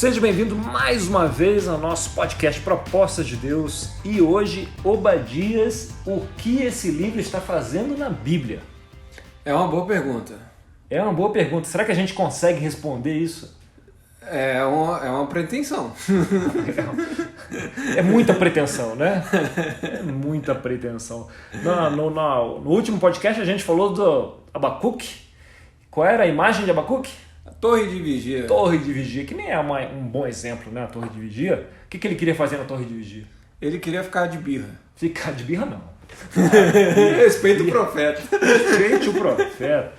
Seja bem-vindo mais uma vez ao nosso podcast Propostas de Deus e hoje, Obadias, o que esse livro está fazendo na Bíblia? É uma boa pergunta. É uma boa pergunta. Será que a gente consegue responder isso? É uma pretensão. É muita pretensão, né? É muita pretensão. No último podcast a gente falou do Abacuque. Qual era a imagem de Abacuque? A Torre de Vigia. Torre de Vigia, que nem é um bom exemplo, né? A Torre de Vigia. O que ele queria fazer na Torre de Vigia? Ele queria ficar de birra. Ficar de birra, não. Respeita o profeta. Respeite o profeta.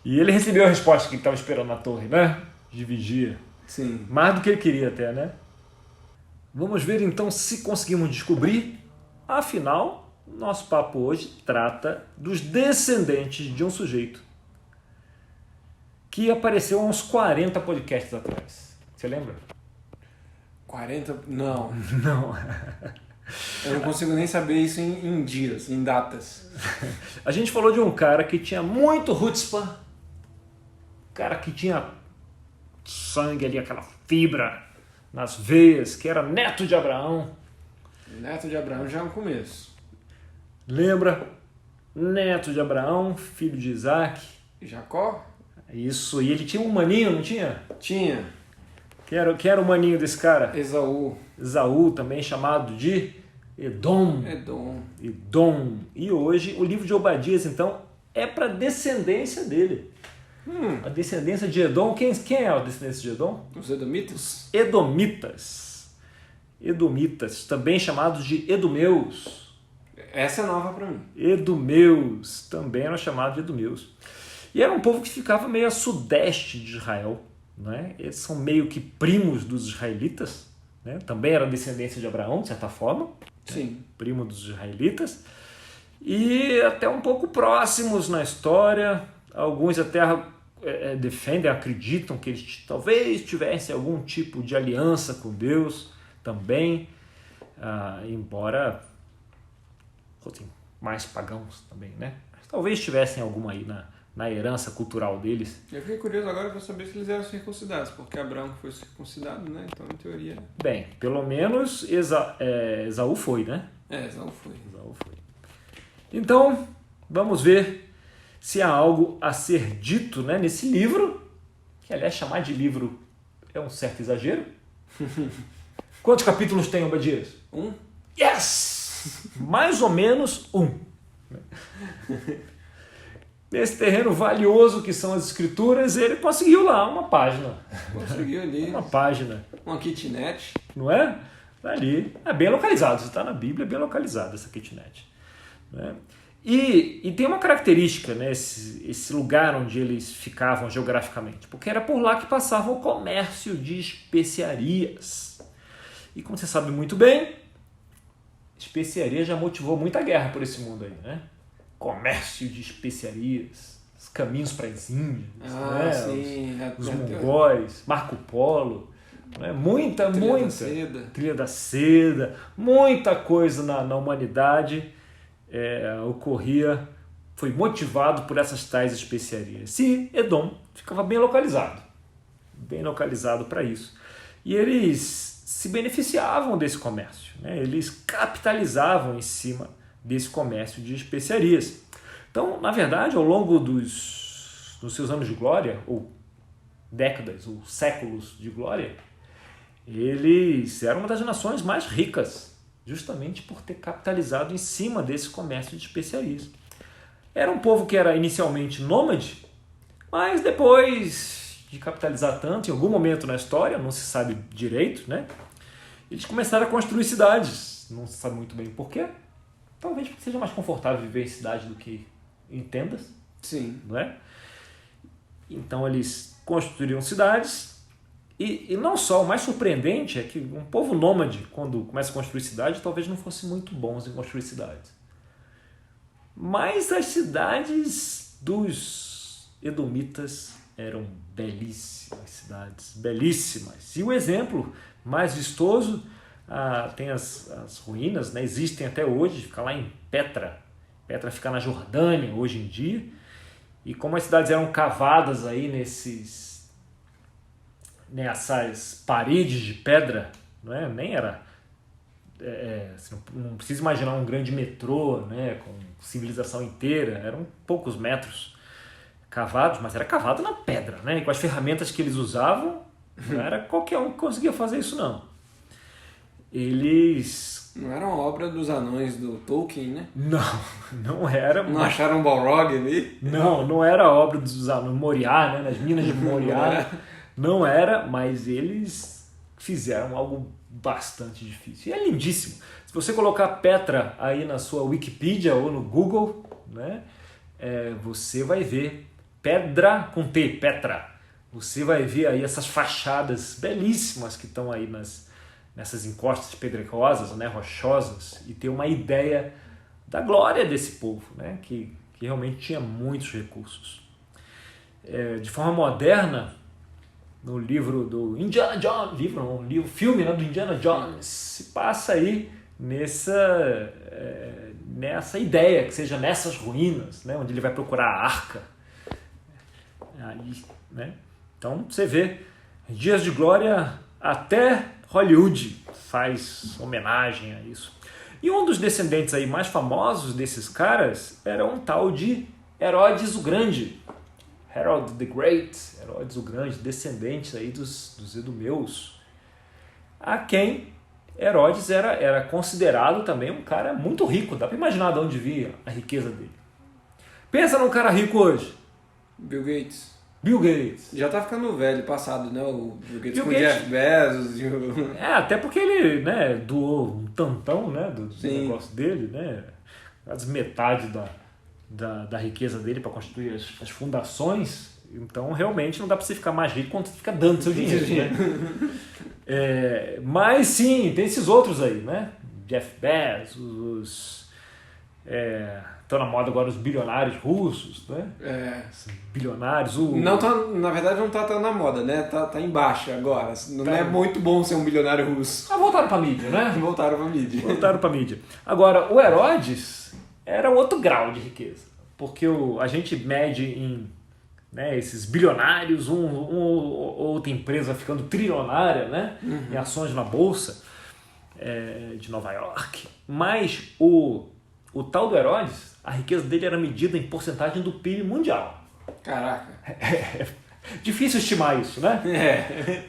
E ele recebeu a resposta que ele estava esperando na torre, né? De vigia. Sim. Mais do que ele queria até, né? Vamos ver então se conseguimos descobrir. Afinal, nosso papo hoje trata dos descendentes de um sujeito que apareceu há uns 40 podcasts atrás. Você lembra? 40? Não. Não. Eu não consigo nem saber isso em dias, em datas. A gente falou de um cara que tinha muito chutzpah, cara que tinha sangue ali, aquela fibra nas veias, que era neto de Abraão. Neto de Abraão já é um começo. Lembra? Neto de Abraão, filho de Isaac. Jacó? Isso, e ele tinha um maninho, não tinha? Tinha. Que era o maninho desse cara? Esaú. Esaú, também chamado de Edom. Edom. E hoje o livro de Obadias, então, é para descendência dele. A descendência de Edom. Quem é a descendência de Edom? Os Edomitas? Edomitas, também chamados de Edomeus. Essa é nova para mim. Edomeus, também eram chamados de Edomeus. E era um povo que ficava meio a sudeste de Israel. Né? Eles são meio que primos dos israelitas. Né? Também eram descendência de Abraão, de certa forma. Sim. Né? Primo dos israelitas. E até um pouco próximos na história. Alguns até defendem, acreditam que eles talvez tivessem algum tipo de aliança com Deus também, embora fossem mais pagãos também, né? Mas talvez tivessem alguma aí na herança cultural deles. Eu fiquei curioso agora para saber se eles eram circuncidados, porque Abraão foi circuncidado, né? Então, em teoria... Bem, pelo menos Esaú foi, né? Esaú foi. Então, vamos ver se há algo a ser dito, né, nesse livro, que aliás chamar de livro é um certo exagero. Quantos capítulos tem Obadias? 1. Yes! Mais ou menos 1. Nesse terreno valioso que são as escrituras, ele conseguiu lá uma página. Conseguiu ali. Uma página. Uma kitnet. Não é? Tá ali. É bem localizado. Se está na Bíblia, é bem localizado essa kitnet. Né? E tem uma característica, né, esse lugar onde eles ficavam geograficamente, porque era por lá que passava o comércio de especiarias. E como você sabe muito bem, especiaria já motivou muita guerra por esse mundo aí, né? Comércio de especiarias, os caminhos para as Índias, né? Sim. Os mongóis, Marco Polo, né? Trilha da Seda, muita coisa na humanidade foi motivado por essas tais especiarias. E Edom ficava bem localizado para isso. E eles se beneficiavam desse comércio, né? Eles capitalizavam em cima desse comércio de especiarias. Então, na verdade, ao longo dos seus anos de glória, ou décadas, ou séculos de glória, eles eram uma das nações mais ricas, justamente por ter capitalizado em cima desse comércio de especiarias. Era um povo que era inicialmente nômade, mas depois de capitalizar tanto, em algum momento na história, não se sabe direito, né? Eles começaram a construir cidades, não se sabe muito bem por quê. Talvez porque seja mais confortável viver em cidade do que em tendas. Sim. Não é? Então eles construíram cidades. E não só, o mais surpreendente é que um povo nômade, quando começa a construir cidade, talvez não fosse muito bons em construir cidades. Mas as cidades dos edomitas eram belíssimas cidades, belíssimas. E o exemplo mais vistoso, tem as ruínas, né? Existem até hoje, fica lá em Petra. Petra fica na Jordânia hoje em dia. E como as cidades eram cavadas aí nessas paredes de pedra, não é? Nem era... você não precisa imaginar um grande metrô, né, com civilização inteira, eram poucos metros cavados, mas era cavado na pedra, né? E com as ferramentas que eles usavam, não era qualquer um que conseguia fazer isso, não. Eles... Não era uma obra dos anões do Tolkien, né? Não era. Não acharam um Balrog ali? Não era obra dos anões, Moriá, né? Nas minas de Moriá. Não era, mas eles fizeram algo bastante difícil. E é lindíssimo. Se você colocar Petra aí na sua Wikipedia ou no Google, né? Você vai ver Pedra com T, Petra. Você vai ver aí essas fachadas belíssimas que estão aí nessas encostas pedregosas, né, rochosas, e ter uma ideia da glória desse povo, né, que realmente tinha muitos recursos. De forma moderna, no livro do Indiana Jones, filme, né, do Indiana Jones, se passa aí nessa ideia, que seja nessas ruínas, né, onde ele vai procurar a arca. Aí, né? Então você vê, Dias de Glória, até Hollywood faz homenagem a isso. E um dos descendentes aí mais famosos desses caras era um tal de Herodes o Grande. Harold the Great, Herodes o Grande, descendente aí dos Edomeus, a quem Herodes era considerado também um cara muito rico. Dá para imaginar de onde via a riqueza dele. Pensa num cara rico hoje. Bill Gates. Já tá ficando velho, passado, né? O Bill Gates com o Jeff Bezos. Até porque ele, né, doou um tantão, né, do negócio dele, né? Quase metade da riqueza dele para construir as fundações. Então, realmente, não dá para você ficar mais rico quando você fica dando seu dinheiro, né? Mas, sim, tem esses outros aí, né? Jeff Bezos, estão na moda agora os bilionários russos, né? Bilionários. Não tá, na verdade, não tá tão na moda, né? Tá em baixa agora. Não é muito bom ser um bilionário russo. Voltaram pra mídia, né? Voltaram pra mídia. Agora, o Herodes era outro grau de riqueza. Porque a gente mede em, né, esses bilionários, outra empresa ficando trilionária, né? Em ações na bolsa de Nova York. Mas o tal do Herodes, a riqueza dele era medida em porcentagem do PIB mundial. Caraca. Difícil estimar isso, né?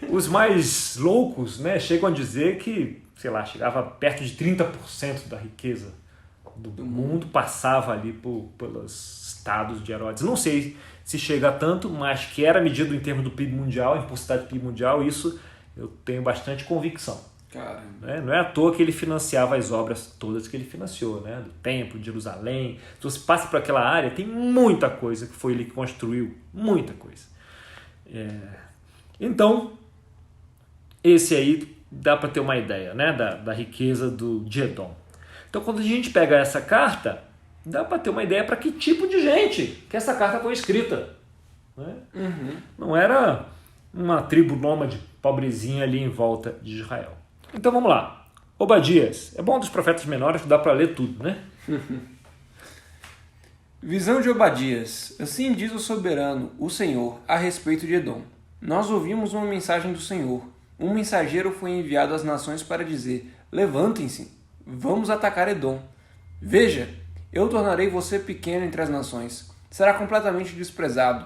Os mais loucos, né, chegam a dizer que, sei lá, chegava perto de 30% da riqueza do mundo passava ali pelos estados de Herodes. Não sei se chega a tanto, mas que era medido em termos do PIB mundial, em porcentagem do PIB mundial, isso eu tenho bastante convicção. Caramba. Não é à toa que ele financiava as obras todas que ele financiou, né? Do Templo, de Jerusalém. Se você passa por aquela área, tem muita coisa que foi ele que construiu, muita coisa. Então, esse aí dá para ter uma ideia, né? da riqueza de Edom. Então, quando a gente pega essa carta, dá para ter uma ideia para que tipo de gente que essa carta foi escrita. Né? Não era uma tribo nômade, pobrezinha ali em volta de Israel. Então vamos lá. Obadias. É bom dos profetas menores que dá para ler tudo, né? Visão de Obadias. Assim diz o soberano, o Senhor, a respeito de Edom. Nós ouvimos uma mensagem do Senhor. Um mensageiro foi enviado às nações para dizer: levantem-se, vamos atacar Edom. Veja, eu tornarei você pequeno entre as nações. Será completamente desprezado.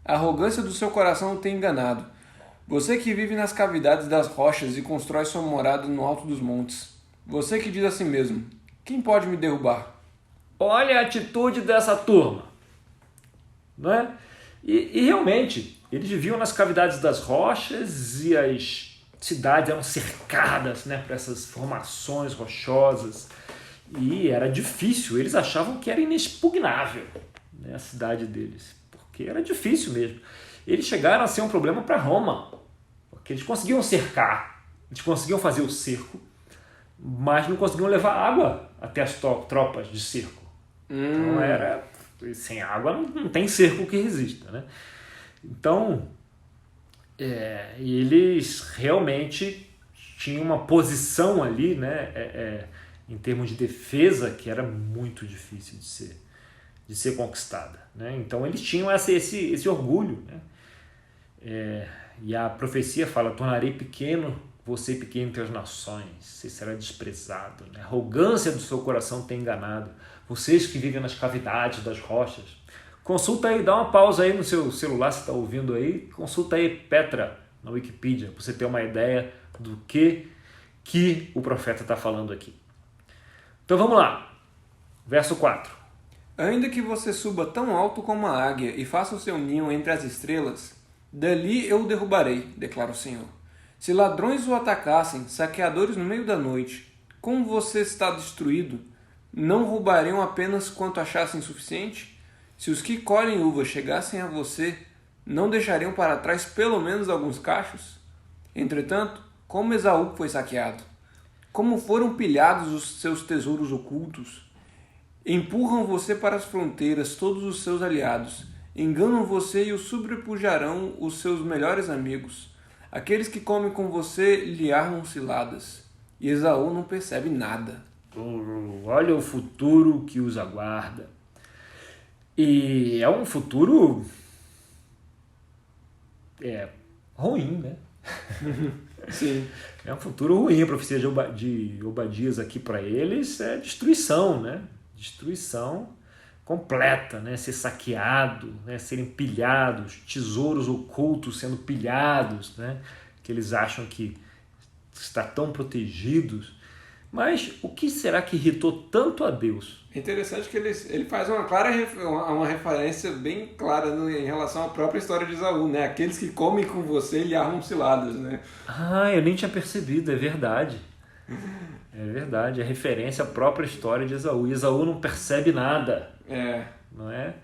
A arrogância do seu coração o tem enganado. Você que vive nas cavidades das rochas e constrói sua morada no alto dos montes. Você que diz a si mesmo: quem pode me derrubar? Olha a atitude dessa turma. Não é? E realmente, eles viviam nas cavidades das rochas e as cidades eram cercadas, né, por essas formações rochosas. E era difícil, eles achavam que era inexpugnável, né, a cidade deles, porque era difícil mesmo. Eles chegaram a ser um problema para Roma, porque eles conseguiam cercar, eles conseguiam fazer o cerco, mas não conseguiam levar água até as tropas de cerco. Então sem água não tem cerco que resista, né? Então, eles realmente tinham uma posição ali, né, em termos de defesa, que era muito difícil de ser conquistada, né? Então eles tinham esse orgulho, né? E a profecia fala: tornarei pequeno você pequeno entre as nações, você será desprezado. Né? A arrogância do seu coração tem enganado. Vocês que vivem nas cavidades das rochas. Consulta aí, dá uma pausa aí no seu celular, se está ouvindo aí. Consulta aí Petra na Wikipedia, para você ter uma ideia do que o profeta está falando aqui. Então vamos lá. Verso 4. Ainda que você suba tão alto como a águia e faça o seu ninho entre as estrelas, dali eu o derrubarei, declara o Senhor. Se ladrões o atacassem, saqueadores no meio da noite, como você está destruído, não roubariam apenas quanto achassem suficiente? Se os que colhem uvas chegassem a você, não deixariam para trás pelo menos alguns cachos? Entretanto, como Esaú foi saqueado, como foram pilhados os seus tesouros ocultos, empurram você para as fronteiras todos os seus aliados, enganam você e o sobrepujarão os seus melhores amigos. Aqueles que comem com você lhe armam ciladas, e Esaú não percebe nada. Olha o futuro que os aguarda. E é um futuro ruim, né? Sim. É um futuro ruim. A profecia de Obadias aqui para eles é destruição, né? Destruição completa, né? Ser saqueado, né? Serem pilhados, tesouros ocultos sendo pilhados, né? Que eles acham que está tão protegidos. Mas o que será que irritou tanto a Deus? É interessante que ele faz uma referência bem clara em relação à própria história de Esaú, né? Aqueles que comem com você lhe armam ciladas, né? Eu nem tinha percebido, é verdade. É verdade, é referência à própria história de Esaú. E Esaú não percebe nada. Não é?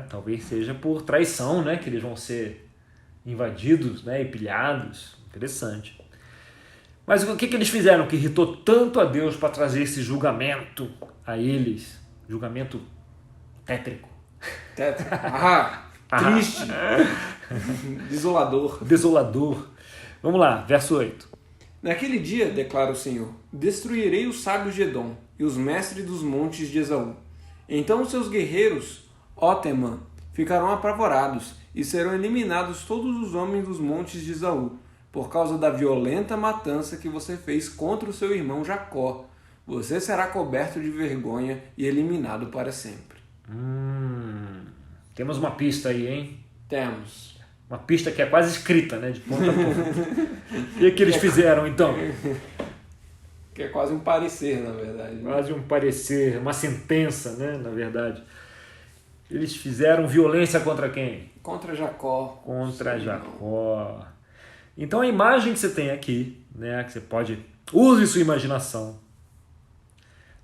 Talvez seja por traição, né? Que eles vão ser invadidos, né? E pilhados. Interessante. Mas o que eles fizeram que irritou tanto a Deus para trazer esse julgamento a eles? Julgamento tétrico. Triste. Desolador. Desolador. Vamos lá, verso 8. Naquele dia, declara o Senhor, destruirei os sábios de Edom e os mestres dos montes de Esaú. Então os seus guerreiros, ó Temã, ficarão apavorados e serão eliminados todos os homens dos montes de Esaú, por causa da violenta matança que você fez contra o seu irmão Jacó. Você será coberto de vergonha e eliminado para sempre. Temos uma pista aí, hein? Temos. Uma pista que é quase escrita, né? De ponta a ponta. E o que eles fizeram, então? Que é quase um parecer, na verdade. Quase um parecer, uma sentença, né? Na verdade. Eles fizeram violência contra quem? Contra Jacó. Contra Jacó. Então a imagem que você tem aqui, né, que você pode... Use sua imaginação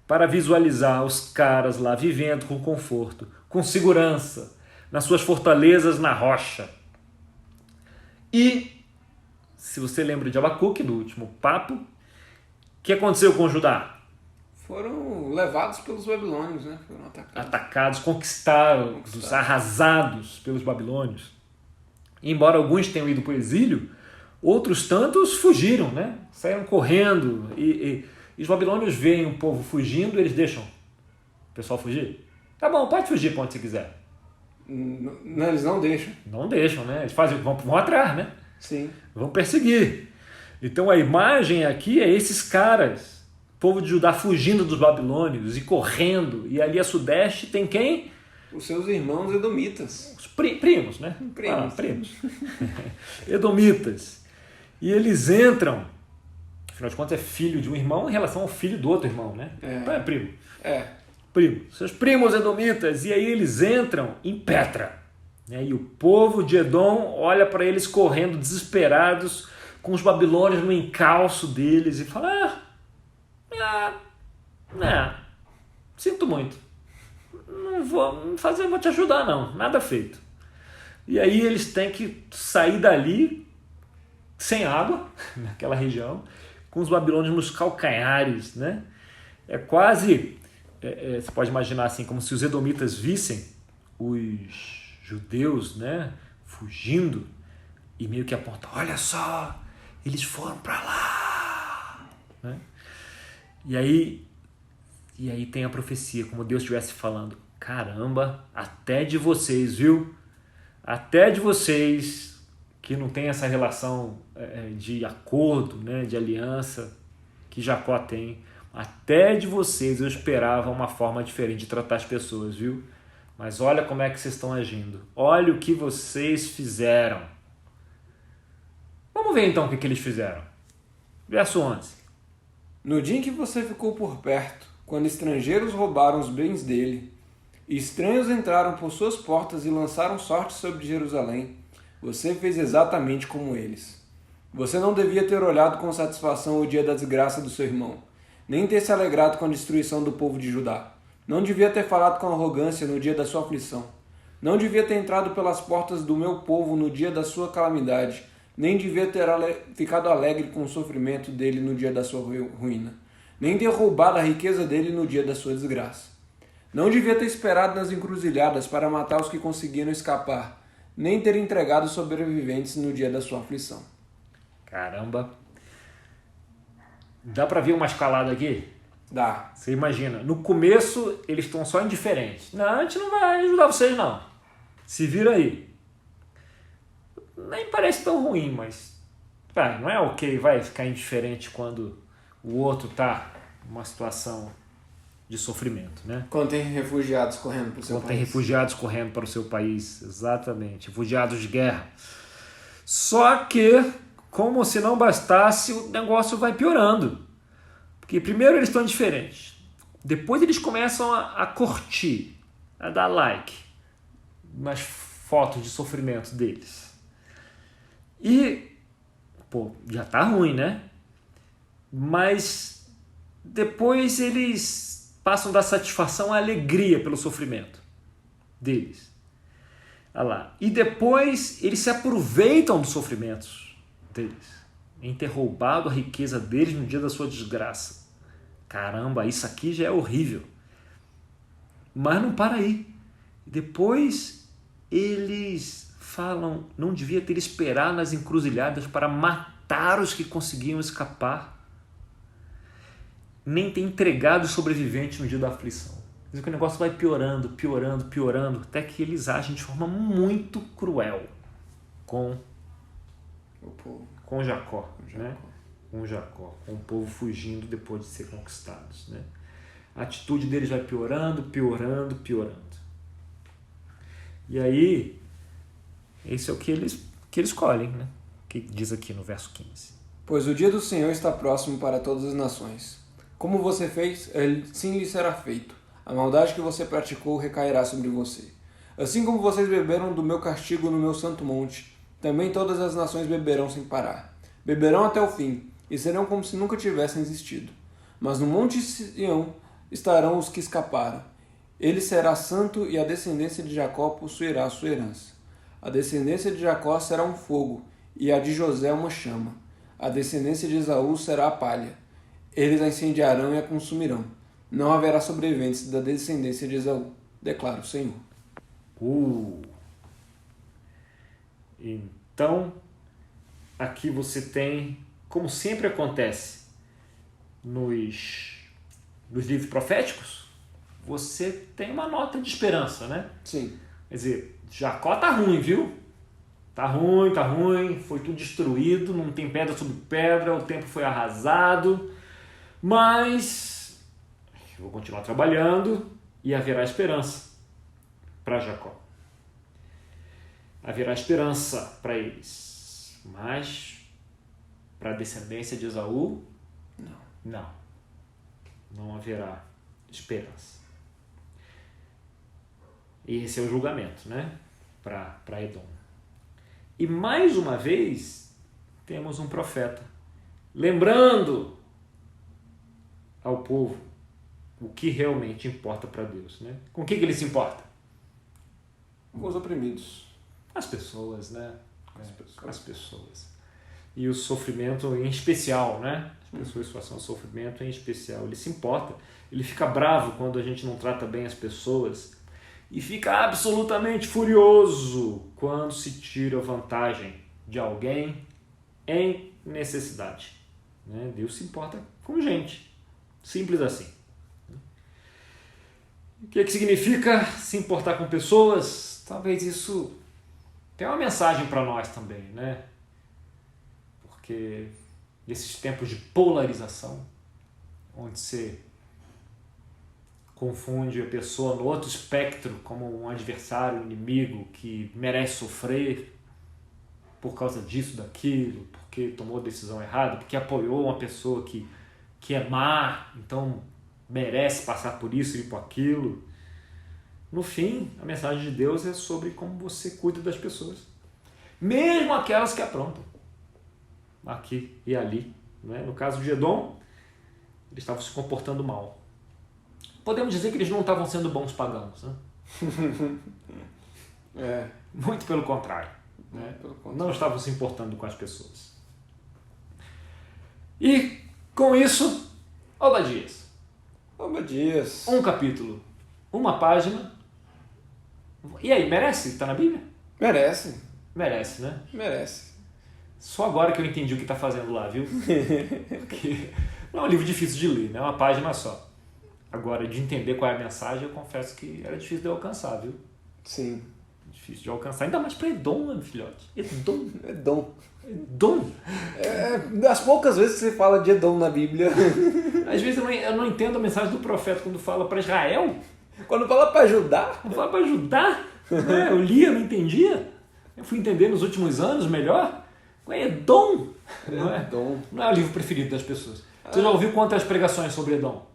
para visualizar os caras lá vivendo com conforto, com segurança, nas suas fortalezas na rocha. E, se você lembra de Abacuque, do último papo, o que aconteceu com Judá? Foram levados pelos babilônios, né? Foram atacados, conquistados, arrasados pelos babilônios. E, embora alguns tenham ido para o exílio, outros tantos fugiram, né? Saíram correndo. E os babilônios veem o povo fugindo, eles deixam o pessoal fugir. Tá bom, pode fugir para onde você quiser. Não, eles não deixam. Não deixam, né? Eles vão atrás, né? Sim. Vão perseguir. Então a imagem aqui é esses caras, o povo de Judá fugindo dos babilônios e correndo. E ali a sudeste tem quem? Os seus irmãos edomitas. Os primos, né? Primos. Edomitas. E eles entram, afinal de contas é filho de um irmão em relação ao filho do outro irmão, né? Então é primo. Primo. Seus primos edomitas. E aí eles entram em Petra. Né? E o povo de Edom olha para eles correndo desesperados, com os babilônios no encalço deles e fala: sinto muito. Não vou te ajudar não, nada feito. E aí eles têm que sair dali sem água, naquela região, com os babilônios nos calcanhares, né? É quase, você pode imaginar assim, como se os edomitas vissem os judeus, né, fugindo e meio que apontam: olha só, eles foram para lá, né? E aí tem a profecia, como Deus estivesse falando: caramba, até de vocês, viu? Até de vocês que não tem essa relação de acordo, né, de aliança que Jacó tem. Até de vocês eu esperava uma forma diferente de tratar as pessoas, viu? Mas olha como é que vocês estão agindo. Olha o que vocês fizeram. Vamos ver então o que eles fizeram. Verso 11. No dia em que você ficou por perto, quando estrangeiros roubaram os bens dele, e estranhos entraram por suas portas e lançaram sorte sobre Jerusalém, você fez exatamente como eles. Você não devia ter olhado com satisfação o dia da desgraça do seu irmão, nem ter se alegrado com a destruição do povo de Judá. Não devia ter falado com arrogância no dia da sua aflição. Não devia ter entrado pelas portas do meu povo no dia da sua calamidade, nem devia ter ficado alegre com o sofrimento dele no dia da sua ruína, nem ter roubado a riqueza dele no dia da sua desgraça. Não devia ter esperado nas encruzilhadas para matar os que conseguiram escapar, nem ter entregado os sobreviventes no dia da sua aflição. Caramba. Dá pra ver uma escalada aqui? Dá. Você imagina, no começo eles estão só indiferentes. Não, a gente não vai ajudar vocês não. Se vira aí. Nem parece tão ruim, mas não é ok, vai ficar indiferente quando o outro tá numa situação de sofrimento, né? Quando tem refugiados correndo para o seu país. Quando tem refugiados correndo para o seu país, exatamente, refugiados de guerra. Só que, como se não bastasse, o negócio vai piorando. Porque primeiro eles estão indiferentes, depois eles começam a curtir, a dar like nas fotos de sofrimento deles. E, já tá ruim, né? Mas depois eles passam da satisfação à alegria pelo sofrimento deles. Olha lá. E depois eles se aproveitam dos sofrimentos deles, em ter roubado a riqueza deles no dia da sua desgraça. Caramba, isso aqui já é horrível. Mas não para aí. Depois eles falam, não devia ter esperado nas encruzilhadas para matar os que conseguiam escapar, nem ter entregado os sobreviventes no dia da aflição. Quer dizer que o negócio vai piorando, piorando, piorando, até que eles agem de forma muito cruel com o povo. Com Jacó, né? Com Jacó, com o povo fugindo depois de ser conquistados, né? A atitude deles vai piorando, piorando, piorando. E aí, esse é o que eles escolhem, né? Que diz aqui no verso 15. Pois o dia do Senhor está próximo para todas as nações. Como você fez, assim lhe será feito. A maldade que você praticou recairá sobre você. Assim como vocês beberam do meu castigo no meu santo monte, também todas as nações beberão sem parar. Beberão até o fim, e serão como se nunca tivessem existido. Mas no monte Sião estarão os que escaparam. Ele será santo e a descendência de Jacó possuirá a sua herança. A descendência de Jacó será um fogo, e a de José uma chama. A descendência de Esaú será a palha. Eles a incendiarão e a consumirão. Não haverá sobreviventes da descendência de Esaú, declara o Senhor. Então, aqui você tem, como sempre acontece nos livros proféticos, você tem uma nota de esperança, né? Sim. Quer dizer, Jacó tá ruim, viu? Tá ruim, foi tudo destruído, não tem pedra sobre pedra, o templo foi arrasado, mas eu vou continuar trabalhando e haverá esperança para Jacó. Haverá esperança para eles, mas para a descendência de Esaú, não haverá esperança. E esse é o julgamento, né? Para Edom. E mais uma vez temos um profeta lembrando ao povo o que realmente importa para Deus, né? Com o que ele se importa? Com os oprimidos. As pessoas, né? As pessoas. E o sofrimento em especial, né? As pessoas em situação de sofrimento em especial. Ele se importa. Ele fica bravo quando a gente não trata bem as pessoas. E fica absolutamente furioso quando se tira vantagem de alguém em necessidade. Né? Deus se importa com gente. Simples assim. O que significa se importar com pessoas? Talvez isso tem uma mensagem para nós também, né? Porque nesses tempos de polarização, onde você confunde a pessoa no outro espectro como um adversário, um inimigo que merece sofrer por causa disso, daquilo, porque tomou a decisão errada, porque apoiou uma pessoa que é má, então merece passar por isso e por aquilo. No fim, a mensagem de Deus é sobre como você cuida das pessoas, mesmo aquelas que aprontam, aqui e ali. Né? No caso de Edom, eles estavam se comportando mal. Podemos dizer que eles não estavam sendo bons pagãos, né? Muito pelo contrário, né? Não estavam se importando com as pessoas. E com isso, Obadias. Um capítulo, uma página. E aí, merece estar na Bíblia? Merece. Merece, né? Merece. Só agora que eu entendi o que está fazendo lá, viu? Porque não é um livro difícil de ler, né? É uma página só. Agora, de entender qual é a mensagem, eu confesso que era difícil de alcançar, viu? Sim. Difícil de alcançar. Ainda mais para Edom, meu filhote. Edom. Edom. Das poucas vezes que você fala de Edom na Bíblia. Às vezes eu não entendo a mensagem do profeta quando fala para Israel. Quando fala para ajudar. Quando fala para ajudar. Né? Eu lia, não entendia. Eu fui entender nos últimos anos melhor. É Edom. Não é o livro preferido das pessoas. Você já ouviu quantas pregações sobre Edom?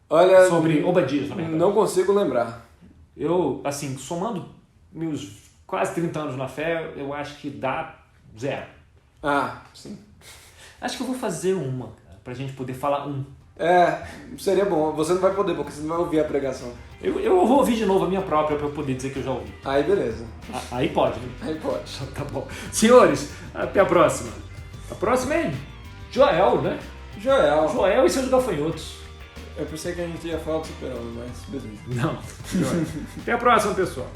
Olha, sobre Obadias, na verdade. Não consigo lembrar. Eu, assim, somando meus quase 30 anos na fé, eu acho que dá 0. Sim. Acho que eu vou fazer uma, cara, pra gente poder falar um. Seria bom. Você não vai poder, porque você não vai ouvir a pregação. Eu vou ouvir de novo a minha própria pra eu poder dizer que eu já ouvi. Aí beleza. Aí pode, né? Aí pode. Tá bom. Senhores, até a próxima. A próxima é Joel, né? Joel e seus gafanhotos. Eu pensei que a gente ia falar do Super-Homem, mas beleza. Não. Até a próxima, pessoal.